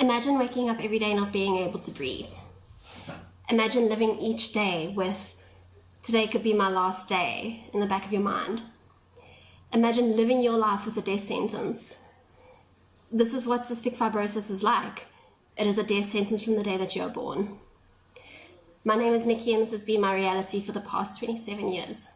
Imagine waking up every day not being able to breathe. Imagine living each day with, today could be my last day, in the back of your mind. Imagine living your life with a death sentence. This is what cystic fibrosis is like. It is a death sentence from the day that you are born. My name is Nikki, and this has been my reality for the past 27 years.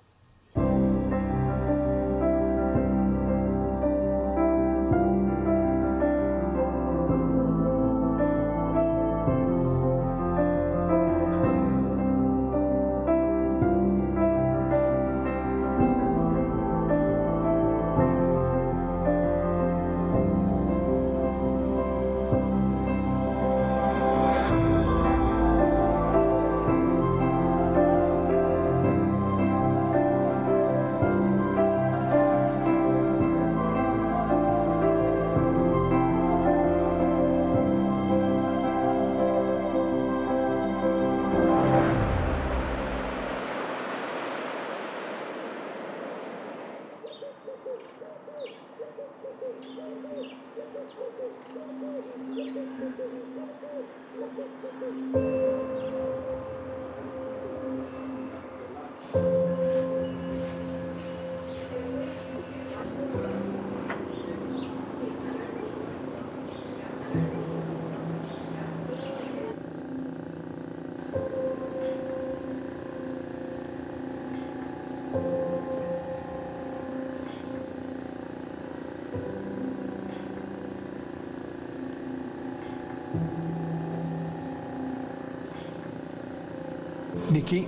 Nikki,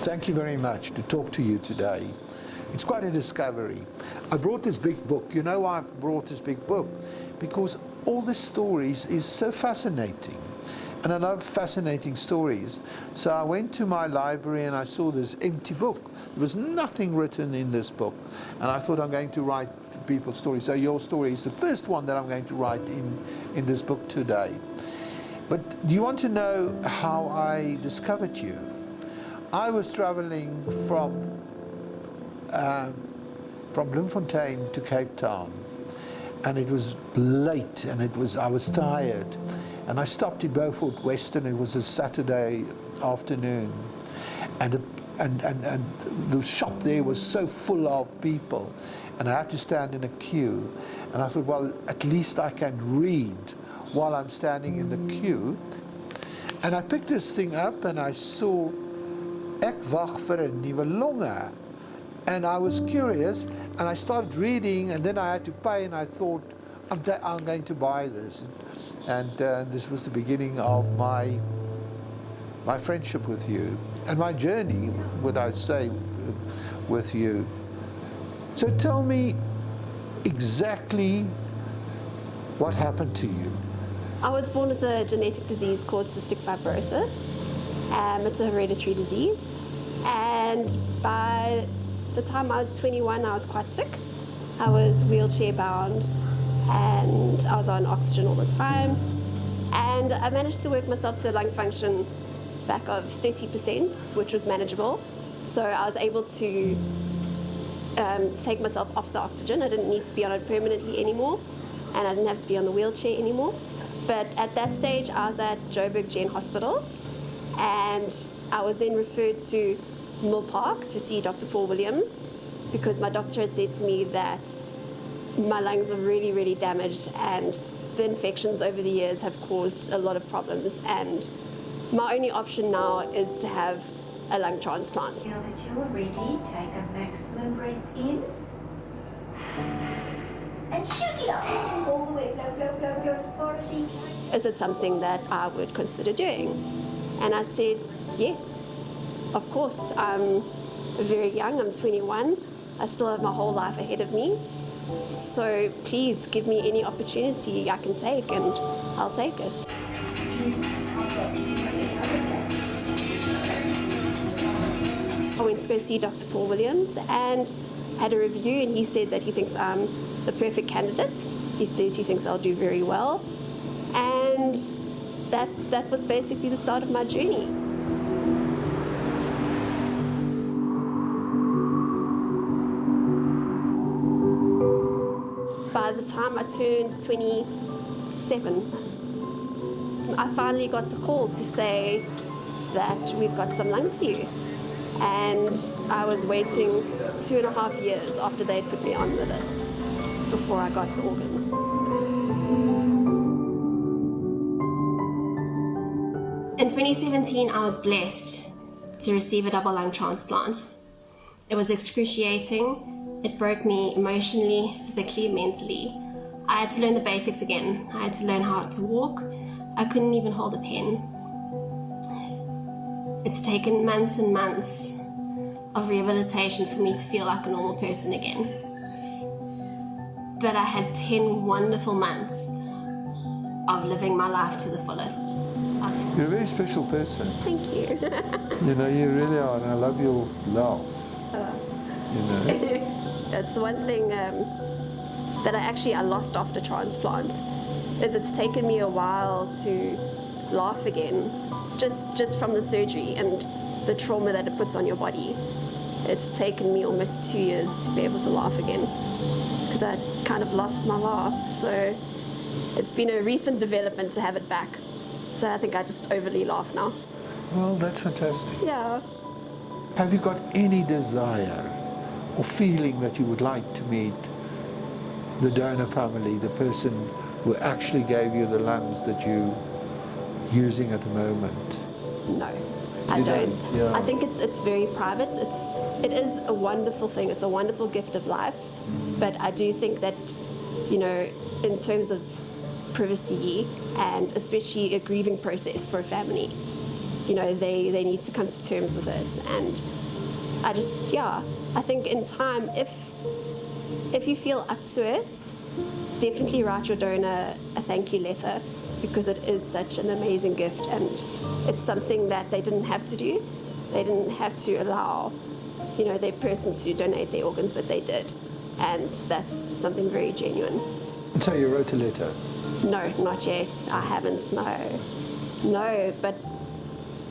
thank you very much to talk to you today. It's quite a discovery. I brought this big book. You know why I brought this big book? Because all the stories is so fascinating. And I love fascinating stories. So I went to my library and I saw this empty book. There was nothing written in this book. And I thought, I'm going to write people's stories. So your story is the first one that I'm going to write in this book today. But do you want to know how I discovered you? I was traveling from Bloemfontein to Cape Town, and it was late, and I was tired, and I stopped in Beaufort Western. It was a Saturday afternoon, and the shop there was so full of people, and I had to stand in a queue, and I thought, well, at least I can read while I'm standing in the queue. And I picked this thing up and I saw Ek wag vir 'n nuwe longe. And I was curious and I started reading, and then I had to pay, and I thought, I'm going to buy this. And this was the beginning of my friendship with you and my journey, would I say, with you. So tell me exactly what happened to you. I was born with a genetic disease called cystic fibrosis. It's a hereditary disease. And by the time I was 21, I was quite sick. I was wheelchair bound and I was on oxygen all the time. And I managed to work myself to a lung function back of 30%, which was manageable. So I was able to take myself off the oxygen. I didn't need to be on it permanently anymore, and I didn't have to be on the wheelchair anymore. But at that stage, I was at Joburg Gen Hospital, and I was then referred to Mill Park to see Dr. Paul Williams, because my doctor had said to me that my lungs are really, really damaged, and the infections over the years have caused a lot of problems, and my only option now is to have a lung transplant. Now that you're ready, take a maximum breath in. And shoot it up all the way, blow as far as you can. Is it something that I would consider doing? And I said, yes, of course. I'm very young, I'm 21. I still have my whole life ahead of me. So please give me any opportunity I can take, and I'll take it. I went to go see Dr. Paul Williams and had a review, and he said that he thinks I'm the perfect candidate. He says he thinks I'll do very well, and that was basically the start of my journey. By the time I turned 27, I finally got the call to say that we've got some lungs for you. And I was waiting 2.5 years after they put me on the list before I got the organs. In 2017, I was blessed to receive a double lung transplant. It was excruciating. It broke me emotionally, physically, mentally. I had to learn the basics again. I had to learn how to walk. I couldn't even hold a pen. It's taken months and months of rehabilitation for me to feel like a normal person again. But I had 10 wonderful months of living my life to the fullest. You're a very special person. Thank you. You know, you really are, and I love your laugh. You know. That's one thing that I lost after transplant, is it's taken me a while to laugh again, just from the surgery and the trauma that it puts on your body. It's taken me almost 2 years to be able to laugh again, because I kind of lost my laugh. So it's been a recent development to have it back. So I think I just overly laugh now. Well, that's fantastic. Yeah. Have you got any desire or feeling that you would like to meet the donor family, the person who actually gave you the lungs that you're using at the moment? No, I don't. Yeah. I think it's very private. It is a wonderful thing. It's a wonderful gift of life. But I do think that, you know, in terms of privacy and especially a grieving process for a family, you know, they need to come to terms with it. And I think in time, if you feel up to it, definitely write your donor a thank you letter, because it is such an amazing gift, and it's something that they didn't have to do. They didn't have to allow, you know, their person to donate their organs, but they did. And that's something very genuine. And so you wrote a letter? No, not yet. I haven't, no, but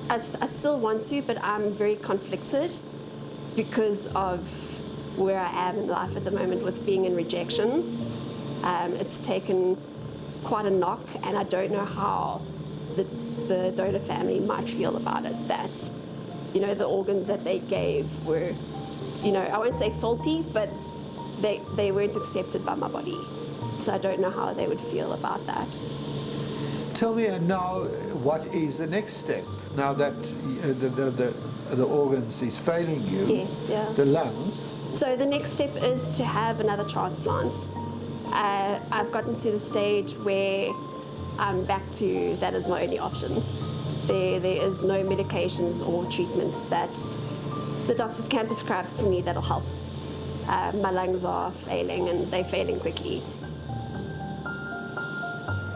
I still want to, but I'm very conflicted because of where I am in life at the moment with being in rejection. It's taken quite a knock, and I don't know how the donor family might feel about it, that, you know, the organs that they gave were, you know, I won't say faulty, but they weren't accepted by my body. So I don't know how they would feel about that. Tell me now, what is the next step? Now that the organs is failing you, Yes, yeah. the lungs. So the next step is to have another transplant. I've gotten to the stage where I'm back to that is my only option. There is no medications or treatments that the doctors can prescribe for me that'll help. My lungs are failing, and they're failing quickly.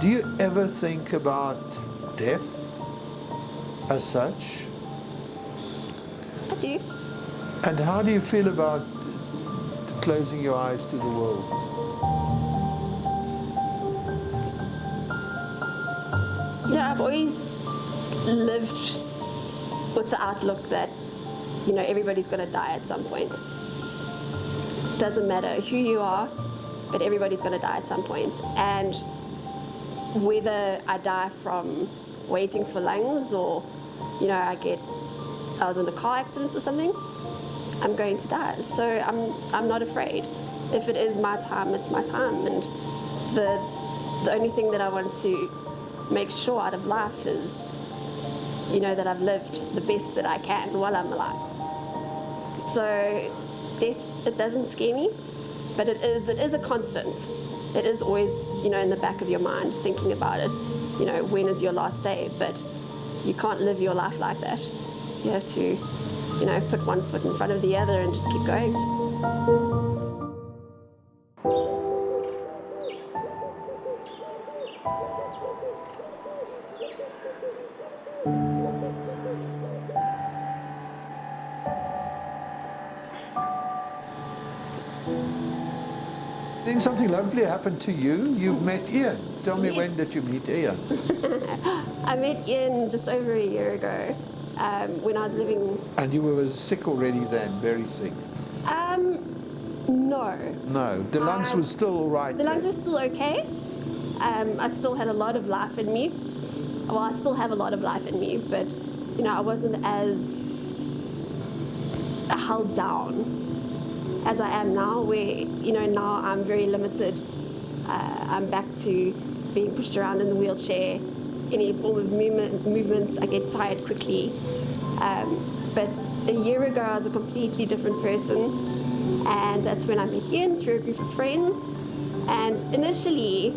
Do you ever think about death as such? I do. And how do you feel about closing your eyes to the world? You know, I've always lived with the outlook that, you know, everybody's going to die at some point. Doesn't matter who you are, but everybody's going to die at some point. And whether I die from waiting for lungs, or, you know, I was in a car accident or something, I'm going to die. So I'm not afraid. If it is my time, it's my time. And the only thing that I want to make sure out of life is, you know, that I've lived the best that I can while I'm alive. So death, it doesn't scare me, but it is a constant. It is always, you know, in the back of your mind, thinking about it. You know, when is your last day? But you can't live your life like that. You have to, you know, put one foot in front of the other and just keep going. Then something lovely happened to you. You've met Ian. Tell me, Yes. when did you meet Ian? I met Ian just over a year ago when I was living... And you were sick already then, very sick? No. No, the lungs were still all right. The lungs were still okay. I still had a lot of life in me, well, I still have a lot of life in me, but I wasn't as held down as I am now, where now I'm very limited. I'm back to being pushed around in the wheelchair. Any form of movements, I get tired quickly. But a year ago, I was a completely different person, and that's when I met Ian through a group of friends. And initially,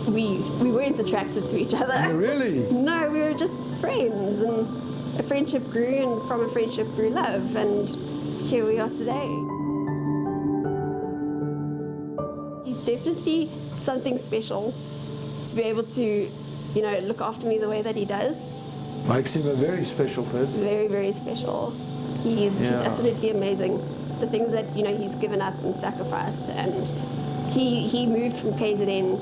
we weren't attracted to each other. Oh, really? No, we were just friends, and a friendship grew, and from a friendship grew love, and here we are today. He's definitely something special to be able to, look after me the way that he does. Makes him a very special person. Very, very special. He's absolutely amazing. The things that he's given up and sacrificed, and he moved from KZN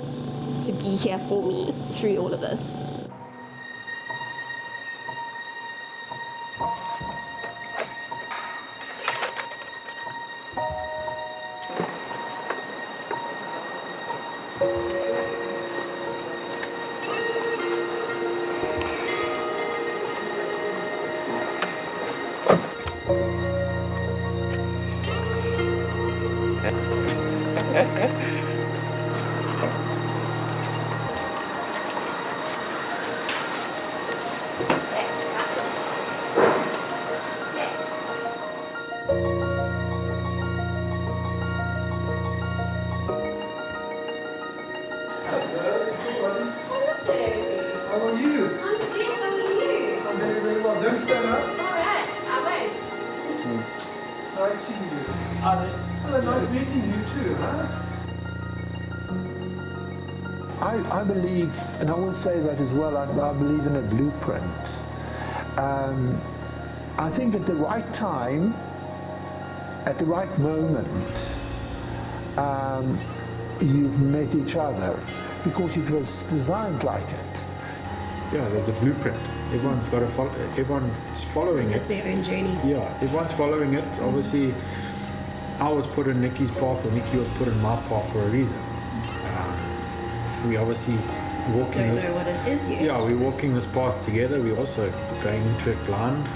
to be here for me through all of this. How are you? I'm good, how are you? I'm very, very well. Don't stand up. All right, I won't. Nice seeing you. Hello, nice meeting you too, huh? I believe, and I will say that as well, I believe in a blueprint. I think at the right time, at the right moment, you've met each other because it was designed like it. Yeah, there's a blueprint. Everyone's got to follow. Everyone's following It's it. their own journey. Yeah, everyone's following it. Obviously, I was put in Nikki's path, or Nikki was put in my path for a reason. We obviously walking Don't this. know what it is yet. Yeah, we're walking this path together. We're also going into it blind.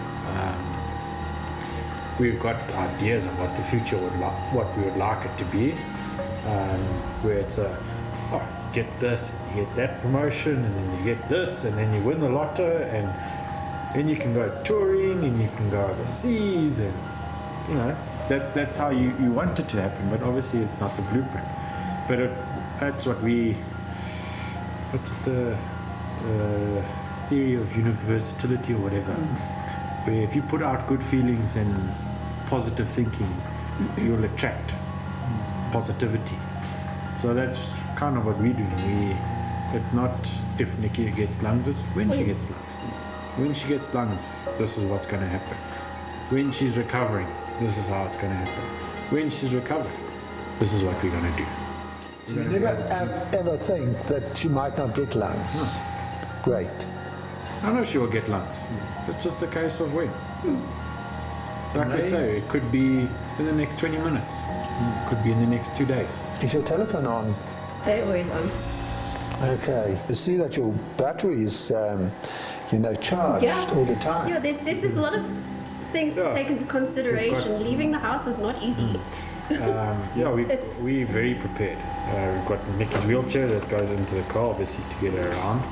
We've got ideas of what the future what we would like it to be. Where it's you get this, you get that promotion, and then you get this, and then you win the lotto, and then you can go touring, and you can go overseas, and that's how you want it to happen. But obviously, it's not the blueprint. But that's what what's the theory of universality or whatever, where if you put out good feelings and positive thinking, you'll attract positivity. So that's kind of what we're doing. It's not if Nikki gets lungs, it's when she gets lungs. When she gets lungs, this is what's going to happen. When she's recovering, this is how it's going to happen. When she's recovering, this is what we're going to do. So you never ever think that she might not get lungs. Great. I know she will get lungs. It's just a case of when. Like I say, it could be in the next 20 minutes. It could be in the next 2 days. Is your telephone on? They're always on. Okay. You see that your battery is, charged all the time. Yeah, there's a lot of things to take into consideration. Leaving the house is not easy. We're very prepared. We've got Nikki's wheelchair that goes into the car, obviously, to get her around.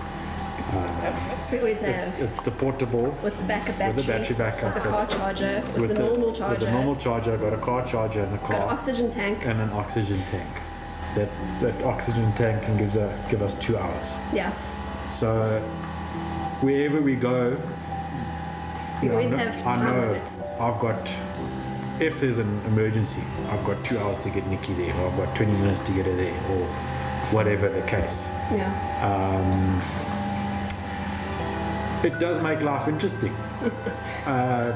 We always have It's the portable with the backup battery, with the battery backup, with the car charger, with the normal charger, with the normal charger. I've got a car charger in the car, got an oxygen tank, and an oxygen tank. That oxygen tank can give us 2 hours. Yeah. So wherever we go, We always have time limits. I've got, if there's an emergency, I've got 2 hours to get Nikki there, or I've got 20 minutes to get her there, or whatever the case. Yeah. It does make life interesting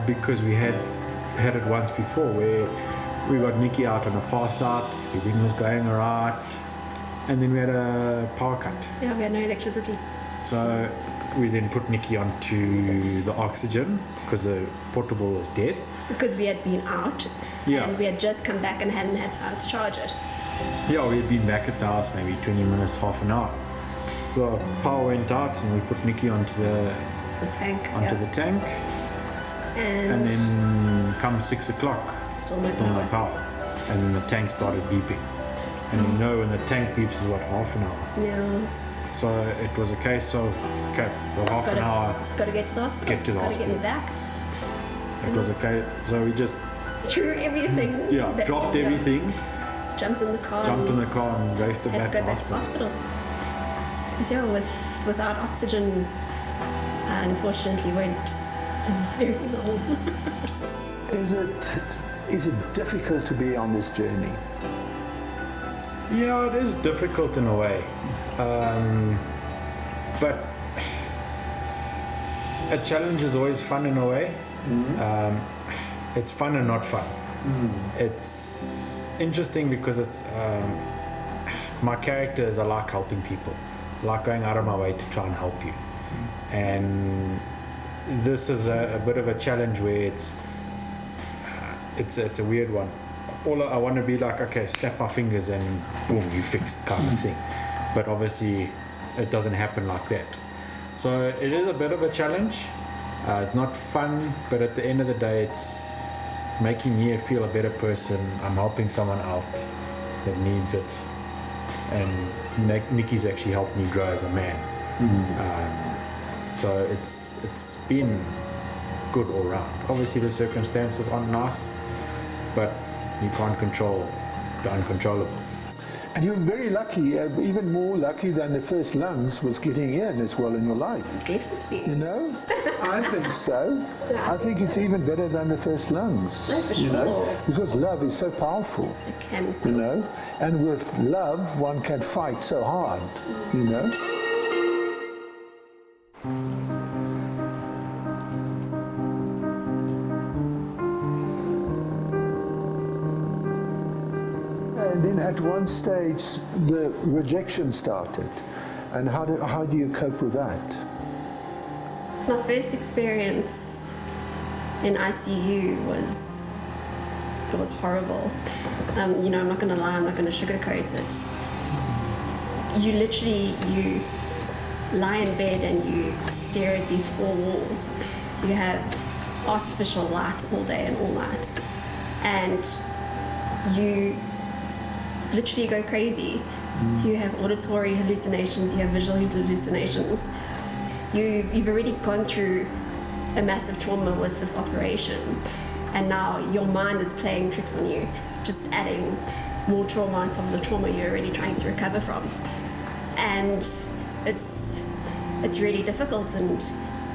because we had it once before where we got Nikki out on a pass out, everything was going alright, and then we had a power cut. Yeah, we had no electricity. So we then put Nikki onto the oxygen because the portable was dead. Because we had been out, Yeah. and we had just come back and hadn't had time to charge it. Yeah, we had been back at the house maybe 20 minutes, half an hour. the power went out, and we put Nikki onto the tank. tank, and then come 6 o'clock, Still no power, and then the tank started beeping. And you know when the tank beeps is what, half an hour. Yeah. So it was a case of, okay, well, half an hour. Got to get to the hospital. Get to the hospital. Got to get me back. It was a case, so we just Threw everything. dropped everything. Jumped in the car. And raced had back to go back to the hospital. Because without oxygen, I unfortunately won't live very long. Is it difficult to be on this journey? Yeah, it is difficult in a way, but a challenge is always fun in a way. It's fun and not fun. It's interesting because it's my character is I like helping people, I like going out of my way to try and help you, and this is a bit of a challenge where it's a weird one. All I want to be like, okay, snap my fingers and boom, you fixed kind of thing. But obviously, it doesn't happen like that. So it is a bit of a challenge. It's not fun, but at the end of the day, it's making me feel a better person. I'm helping someone out that needs it. And Nikki's actually helped me grow as a man. So it's been good all round. Obviously, the circumstances aren't nice, but you can't control the uncontrollable. And you're very lucky, even more lucky than the first lungs was getting in as well in your life. Definitely. You know? I think so. I think it's even better than the first lungs. No, for you sure. know? Because love is so powerful. It can. You know? And with love, one can fight so hard, you know? And then at one stage, the rejection started. And how do you cope with that? My first experience in ICU was horrible. I'm not going to lie, I'm not going to sugarcoat it. You lie in bed and you stare at these four walls. You have artificial light all day and all night. And you literally go crazy. You have auditory hallucinations, you have visual hallucinations. You've already gone through a massive trauma with this operation, and now your mind is playing tricks on you, just adding more trauma on top of the trauma you're already trying to recover from. And it's really difficult, and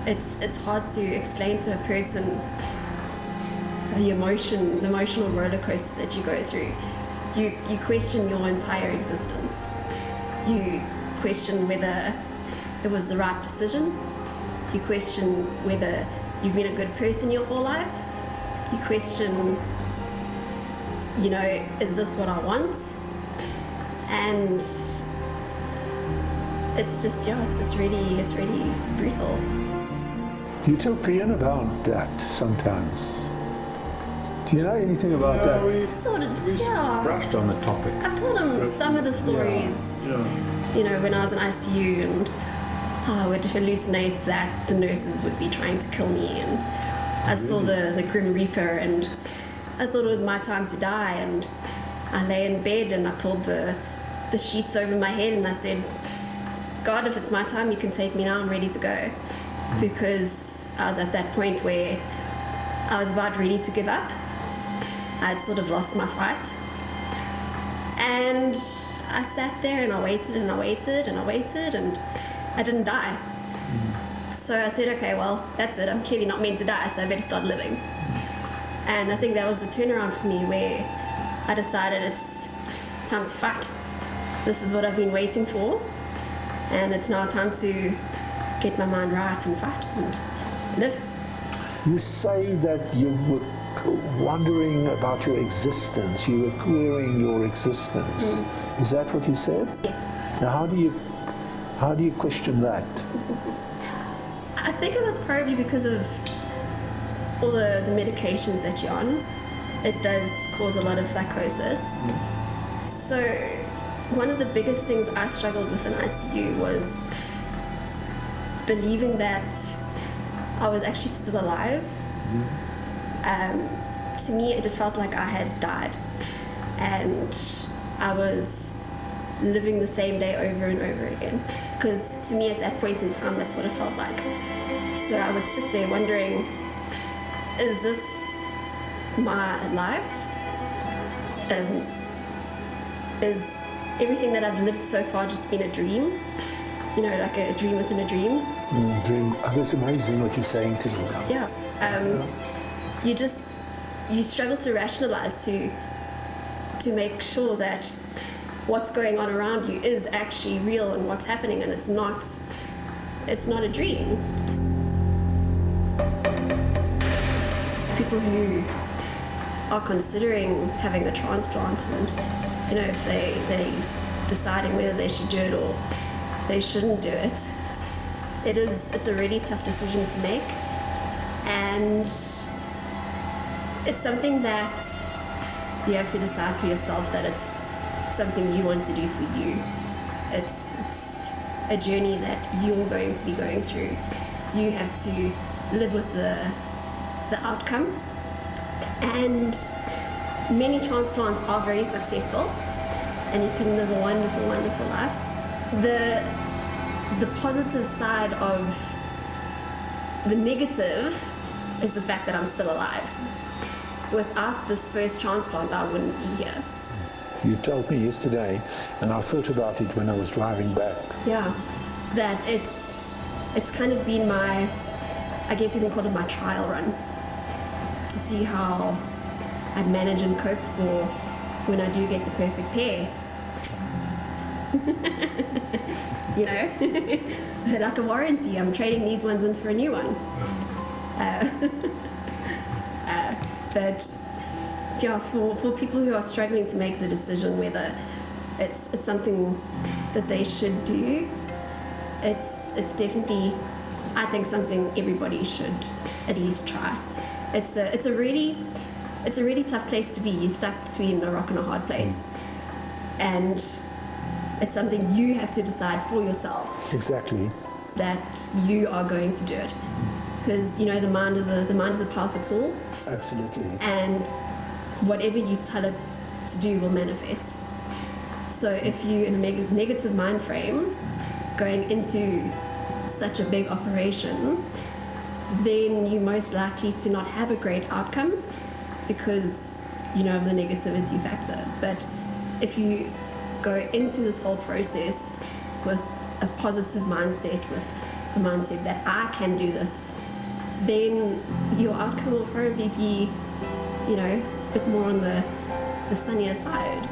it's hard to explain to a person the emotional roller coaster that you go through. You question your entire existence. You question whether it was the right decision. You question whether you've been a good person your whole life. You question, is this what I want? And it's just, it's really brutal. You talk to Ian about that sometimes. Do you know anything about that? We Yeah. brushed on the topic. I've told him some of the stories, when I was in ICU, and how I would hallucinate that the nurses would be trying to kill me, and I saw the Grim Reaper, and I thought it was my time to die, and I lay in bed and I pulled the sheets over my head and I said, God, if it's my time, you can take me now, I'm ready to go. Because I was at that point where I was about ready to give up. I had sort of lost my fight. And I sat there and I waited and I waited and I waited, and I didn't die. So I said, okay, well, that's it. I'm clearly not meant to die, so I better start living. And I think that was the turnaround for me, where I decided it's time to fight. This is what I've been waiting for, and it's now time to get my mind right and fight and live. You say that you were wondering about your existence, you were querying your existence. Is that what you said? Yes. Now how do you question that? I think it was probably because of all the medications that you're on. It does cause a lot of psychosis. So one of the biggest things I struggled with in ICU was believing that I was actually still alive. To me, it felt like I had died, and I was living the same day over and over again. Because to me, at that point in time, that's what it felt like. So I would sit there wondering, is this my life? Is everything that I've lived so far just been a dream? You know, like a dream within a dream? Dream. Oh, that's amazing what you're saying to me. Yeah. You struggle to rationalize to make sure that what's going on around you is actually real and what's happening, and it's not a dream. People who are considering having a transplant, and you know, if they deciding whether they should do it or they shouldn't do it, it's a really tough decision to make, and it's something that you have to decide for yourself that it's something you want to do for you. It's a journey that you're going to be going through. You have to live with the outcome, and many transplants are very successful and you can live a wonderful, wonderful life. The positive side of the negative is the fact that I'm still alive. Without this first transplant, I wouldn't be here. You told me yesterday, and I thought about it when I was driving back. Yeah, that it's kind of been my, I guess you can call it my trial run, to see how I'd manage and cope for when I do get the perfect pair. You know, like a warranty, I'm trading these ones in for a new one. But yeah, for people who are struggling to make the decision whether it's something that they should do, it's definitely, I think, something everybody should at least try. It's a really tough place to be. You're stuck between a rock and a hard place, and it's something you have to decide for yourself. Exactly. That you are going to do it, because you know the mind is a powerful tool. Absolutely. And whatever you tell it to do will manifest. So if you're in a negative mind frame going into such a big operation, then you're most likely to not have a great outcome because you know of the negativity factor. But if you go into this whole process with a positive mindset, with a mindset that I can do this, then your outcome will probably be, you know, a bit more on the sunnier side.